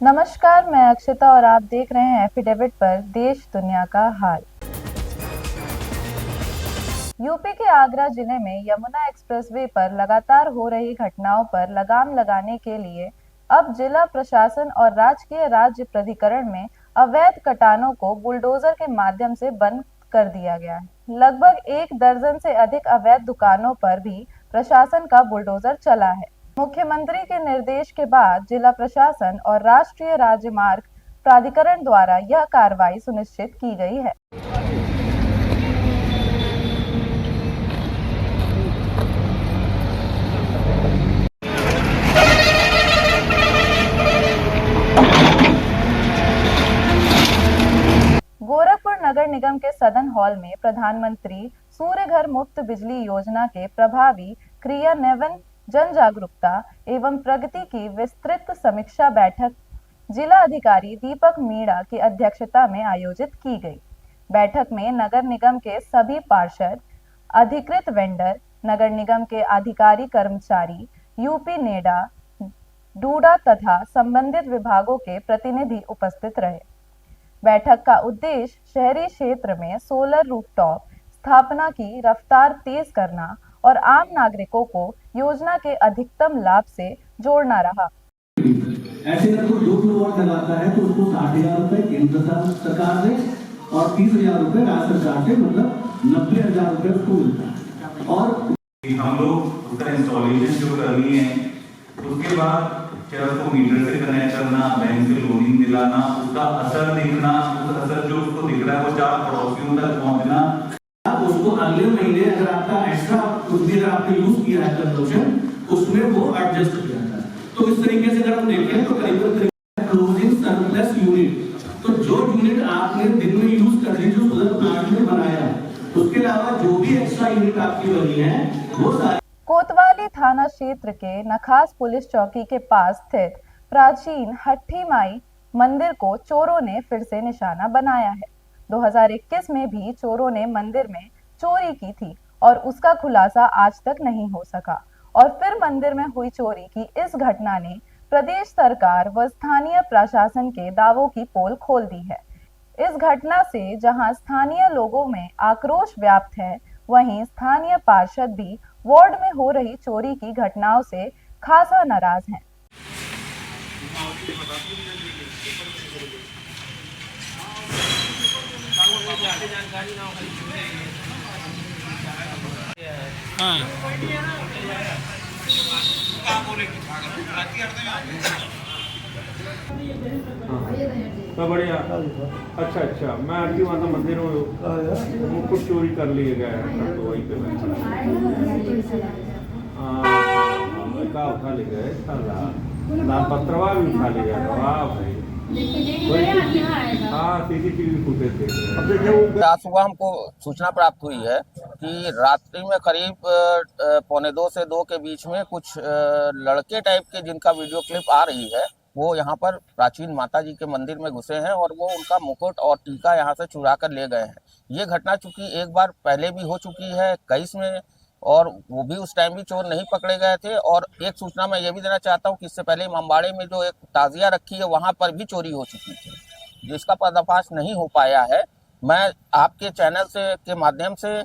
नमस्कार, मैं अक्षिता और आप देख रहे हैं एफिडेविट पर देश दुनिया का हाल। यूपी के आगरा जिले में यमुना एक्सप्रेसवे पर लगातार हो रही घटनाओं पर लगाम लगाने के लिए अब जिला प्रशासन और राजकीय राज्य प्राधिकरण में अवैध कटानों को बुलडोजर के माध्यम से बंद कर दिया गया है। लगभग 1 दर्जन से अधिक अवैध दुकानों पर भी प्रशासन का बुलडोजर चला है। मुख्यमंत्री के निर्देश के बाद जिला प्रशासन और राष्ट्रीय राजमार्ग प्राधिकरण द्वारा यह कार्रवाई सुनिश्चित की गई है। गोरखपुर नगर निगम के सदन हॉल में प्रधानमंत्री सूर्य घर मुफ्त बिजली योजना के प्रभावी क्रियान्वयन, जन जागरूकता एवं प्रगति की विस्तृत समीक्षा बैठक जिला अधिकारी दीपक मीणा की अध्यक्षता में आयोजित की गई। बैठक में नगर निगम के सभी पार्षद, अधिकृत वेंडर, नगर निगम के अधिकारी कर्मचारी, यूपी नेडा, डूडा तथा संबंधित विभागों के प्रतिनिधि उपस्थित रहे। बैठक का उद्देश्य शहरी क्षेत्र में सोलर रूफटॉप स्थापना की रफ्तार तेज करना और आम नागरिकों को योजना के अधिकतम लाभ से जोड़ना रहा। ऐसे अगर कोई 2 किलोवाट लगाता है तो उसको 60,000 रुपए केंद्र सरकार से और 30,000 रुपए राज्य सरकार से, मतलब 90,000 रुपए उसको मिलता है। और हम लोग उसका इंस्टॉलेशन जो करनी है, उसके बाद चल को मीटर से कनेक्ट करना, बैंक से लोनिंग दिलाना, उसका असर देखना, उस असर जो उसको दिख रहा है वो 4 पड़ोसियों तक पहुंचना। उसको अगले महीने अगर आपका एक्स्ट्रा कुछ भी अगर आपने यूज किया है कंजम्पशन, उसमें वो एडजस्ट किया जाता है। तो इस तरीके से अगर हम देखें तो करीबन क्लोजिंग सरप्लस यूनिट, तो जो यूनिट आपने दिन में यूज कर ली, जो सोलर प्लांट में बनाया है, उसके अलावा जो भी एक्स्ट्रा यूनिट आपकी बनी है वो सारी। कोतवाली थाना क्षेत्र के नखास पुलिस चौकी के पास स्थित प्राचीन हट्ठी माई मंदिर को चोरों ने फिर से निशाना बनाया है। 2021 में भी चोरों ने मंदिर में चोरी की थी और उसका खुलासा आज तक नहीं हो सका, और फिर मंदिर में हुई चोरी की इस घटना ने प्रदेश सरकार व स्थानीय प्रशासन के दावों की पोल खोल दी है। इस घटना से जहां स्थानीय लोगों में आक्रोश व्याप्त है, वहीं स्थानीय पार्षद भी वार्ड में हो रही चोरी की घटनाओं से खासा नाराज हैं। बढ़िया। अच्छा, मैं आपकी माता मंदिर में मुकुट चोरी कर लिए गए, तो वहीं पे मैं उठा ले गए, पत्रवा भी उठा ले गया। वाह भाई, हाँ, CCTV फुटेज देख रहे हैं। आज सुबह हमको सूचना प्राप्त हुई है कि रात्रि में करीब 1:45 से 2 के बीच में कुछ लड़के टाइप के जिनका वीडियो क्लिप आ रही है, वो यहाँ पर प्राचीन माता जी के मंदिर में घुसे हैं और वो उनका मुकुट और टीका यहाँ से चुरा कर ले गए हैं। ये घटना चूंकि एक बार पहले भी हो चुकी है 21 में, और वो भी उस टाइम भी चोर नहीं पकड़े गए थे। और एक सूचना मैं ये भी देना चाहता हूँ कि इससे पहले इमामबाड़े में जो एक ताजिया रखी है, वहाँ पर भी चोरी हो चुकी थी, जिसका पर्दाफाश नहीं हो पाया है। मैं आपके चैनल से के माध्यम से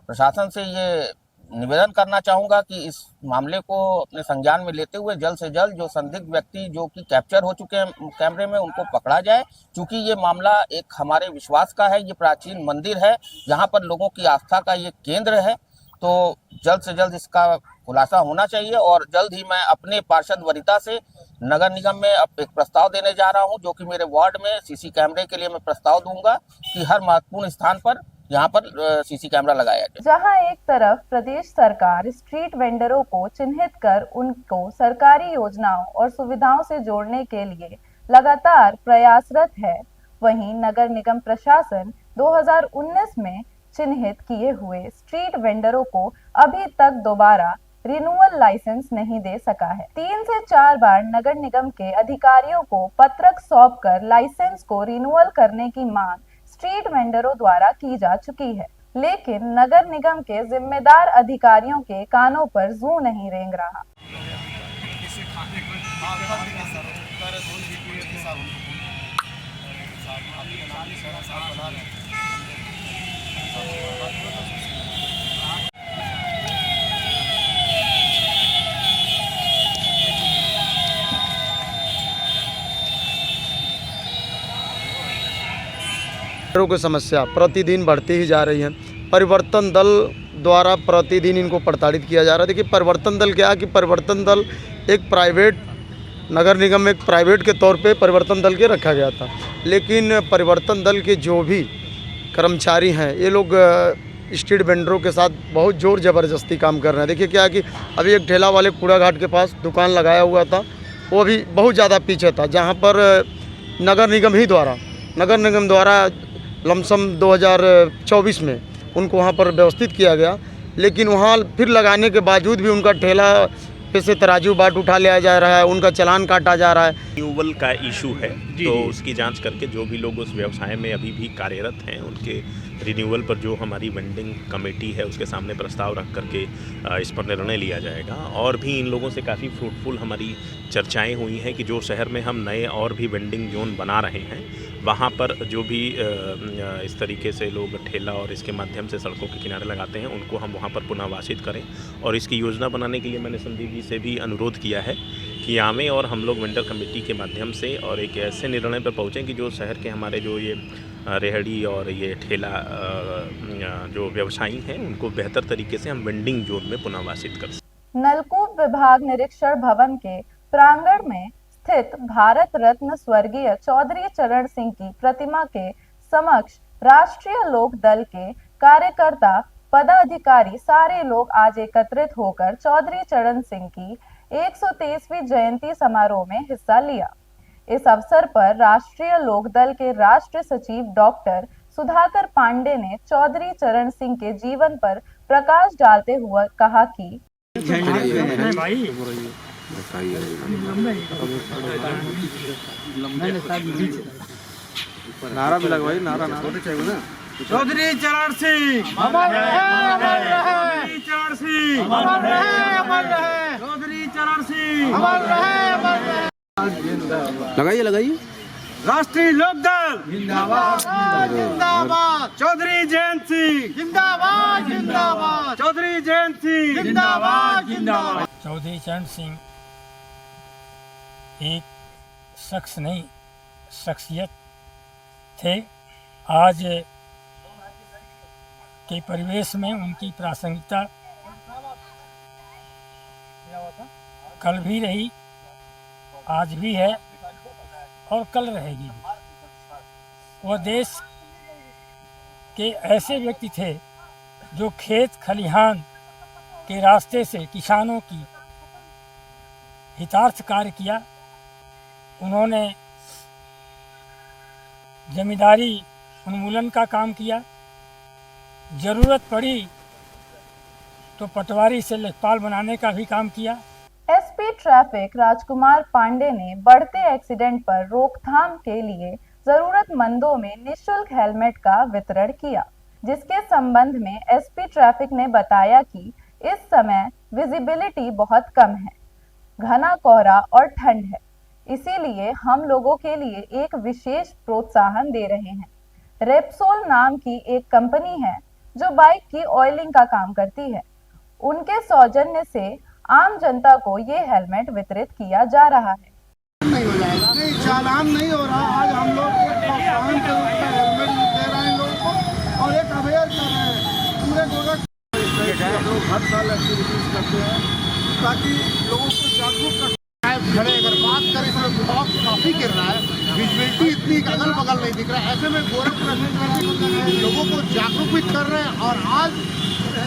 प्रशासन से ये निवेदन करना चाहूँगा कि इस मामले को अपने संज्ञान में लेते हुए जल्द से जल्द जो संदिग्ध व्यक्ति जो कि कैप्चर हो चुके हैं कैमरे में, उनको पकड़ा जाए। क्योंकि ये मामला एक हमारे विश्वास का है, ये प्राचीन मंदिर है, यहाँ पर लोगों की आस्था का ये केंद्र है। तो जल्द से जल्द इसका खुलासा होना चाहिए। और जल्द ही मैं अपने पार्षद वरिता से नगर निगम में अब एक प्रस्ताव देने जा रहा हूं, जो कि मेरे वार्ड में सीसी कैमरे के लिए मैं प्रस्ताव दूंगा कि हर महत्वपूर्ण स्थान पर यहाँ पर सीसी कैमरा लगाया जाए। जहां एक तरफ प्रदेश सरकार स्ट्रीट वेंडरों को चिन्हित कर उनको सरकारी योजनाओं और सुविधाओं से जोड़ने के लिए लगातार प्रयासरत है, वहीं नगर निगम प्रशासन 2019 में चिन्हित किए हुए स्ट्रीट वेंडरों को अभी तक दोबारा रिन्यूअल लाइसेंस नहीं दे सका है। 3 से 4 बार नगर निगम के अधिकारियों को पत्रक सौंपकर लाइसेंस को रिन्यूअल करने की मांग स्ट्रीट वेंडरों द्वारा की जा चुकी है, लेकिन नगर निगम के जिम्मेदार अधिकारियों के कानों पर जू नहीं रेंग रहा। की समस्या प्रतिदिन बढ़ती ही जा रही है। परिवर्तन दल द्वारा प्रतिदिन इनको प्रताड़ित किया जा रहा है। देखिए, परिवर्तन दल क्या है कि परिवर्तन दल एक प्राइवेट नगर निगम में एक प्राइवेट के तौर पे परिवर्तन दल के रखा गया था, लेकिन परिवर्तन दल के जो भी कर्मचारी हैं ये लोग स्ट्रीट वेंडरों के साथ बहुत ज़ोर ज़बरदस्ती काम कर रहे हैं। देखिए क्या है कि अभी एक ठेला वाले कूड़ा घाट के पास दुकान लगाया हुआ था, वो भी बहुत ज़्यादा पीछे था, जहाँ पर नगर निगम द्वारा लमसम 2024 में उनको वहाँ पर व्यवस्थित किया गया, लेकिन वहाँ फिर लगाने के बावजूद भी उनका ठेला पे से तराजू बाट उठा लिया जा रहा है, उनका चालान काटा जा रहा है। रिन्यूअल का इशू है, तो उसकी जांच करके जो भी लोग उस व्यवसाय में अभी भी कार्यरत हैं उनके रिन्यूअल पर जो हमारी वेंडिंग कमेटी है उसके सामने प्रस्ताव रख करके इस पर निर्णय लिया जाएगा। और भी इन लोगों से काफ़ी फ्रूटफुल हमारी चर्चाएं हुई हैं कि जो शहर में हम नए और भी वेंडिंग जोन बना रहे हैं वहाँ पर जो भी इस तरीके से लोग ठेला और इसके माध्यम से सड़कों के किनारे लगाते हैं उनको हम वहाँ पर पुनर्वासित करें। और इसकी योजना बनाने के लिए मैंने संदीप जी से भी अनुरोध किया है कि आवें और हम लोग वेंडर कमेटी के माध्यम से और एक ऐसे निर्णय पर पहुँचें कि जो शहर के हमारे जो ये रेहड़ी और ये ठेला जो व्यवसायी हैं उनको बेहतर तरीके से हम वेंडिंग जोन में पुनर्वासित कर सकें। नलकूप विभाग निरीक्षण भवन के प्रांगण में स्थित भारत रत्न स्वर्गीय चौधरी चरण सिंह की प्रतिमा के समक्ष राष्ट्रीय लोक दल के कार्यकर्ता पदाधिकारी सारे लोग आज एकत्रित होकर चौधरी चरण सिंह की 123वीं जयंती समारोह में हिस्सा लिया। इस अवसर पर राष्ट्रीय लोक दल के राष्ट्रीय सचिव डॉक्टर सुधाकर पांडे ने चौधरी चरण सिंह के जीवन पर प्रकाश डालते हुए कहा कि नारा भी लगवाई, नारा चौधरी चरण सिंह अमर रहे, चरण सिंह अमर रहे, चौधरी चरण सिंह अमर रहे। लगाइए राष्ट्रीय लोकदल जिंदाबाद जिंदाबाद, चौधरी जयंत सिंह जिंदाबाद जिंदाबाद, चौधरी जयंत सिंह जिंदाबाद जिंदाबाद। चौधरी चरण सिंह एक शख्स नहीं शख्सियत थे। आज के परिवेश में उनकी प्रासंगिकता कल भी रही, आज भी है और कल रहेगी। वह देश के ऐसे व्यक्ति थे जो खेत खलिहान के रास्ते से किसानों की हितार्थ कार्य किया। उन्होंने जमींदारी उन्मूलन का काम किया, जरूरत पड़ी तो पटवारी से लेखपाल बनाने का भी काम किया। एसपी ट्रैफिक राजकुमार पांडे ने बढ़ते एक्सीडेंट पर रोकथाम के लिए जरूरतमंदों में निःशुल्क हेलमेट का वितरण किया, जिसके संबंध में एसपी ट्रैफिक ने बताया कि इस समय विजिबिलिटी बहुत कम है, घना कोहरा और ठंड है, इसीलिए हम लोगों के लिए एक विशेष प्रोत्साहन दे रहे हैं। रेप्सोल नाम की एक कंपनी है जो बाइक की ऑयलिंग का काम करती है। उनके सौजन्य से आम जनता को ये हेलमेट वितरित किया जा रहा है। नहीं हो जाएगा, नहीं चालान नहीं हो रहा। आज हम लोग प्रोत्साहन के रूप में हेलमेट दे रहे हैं लोगों को और एक अवेयर कर रहे हैं पूरे गोरखपुर। लोग हर साल एक्टिविटीज करते हैं ताकि लोगों को जागरूक कर। खड़े अगर बात करें तो फॉग काफी गिर रहा है, विजिबिलिटी इतनी अगल बगल नहीं दिख रहा है। ऐसे में गोरखपुर लोगों को जागरूक भी कर रहे हैं और आज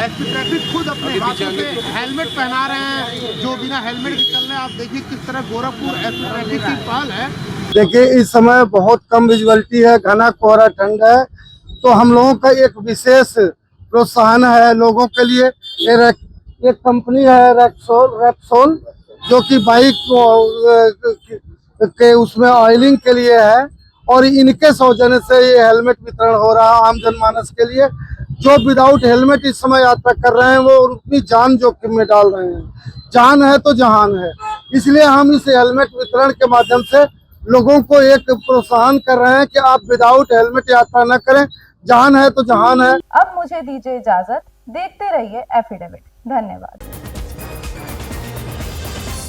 एसपी ट्रैफिक खुद अपने हाथों से हेलमेट पहना रहे हैं। जो बिना हेलमेट के चल रहे हैं, आप देखिए किस तरह गोरखपुर एसपी ट्रैफिक की पहल है। देखिए इस समय बहुत कम विजिबिलिटी है, घना कोहरा ठंड है, तो हम लोगों का एक विशेष प्रोत्साहन है लोगों के लिए। एक कंपनी है रेप्सोल जो कि बाइक के उसमें ऑयलिंग के लिए है और इनके सौजन्य से ये हेलमेट वितरण हो रहा है आम जनमानस के लिए। जो विदाउट हेलमेट इस समय यात्रा कर रहे हैं वो अपनी जान जोखिम में डाल रहे हैं। जान है तो जहान है। इसलिए हम इस हेलमेट वितरण के माध्यम से लोगों को एक प्रोत्साहन कर रहे हैं कि आप विदाउट हेलमेट यात्रा न करें, जान है तो जहान है। अब मुझे दीजिए इजाजत, देखते रहिए एफिडेविट। धन्यवाद।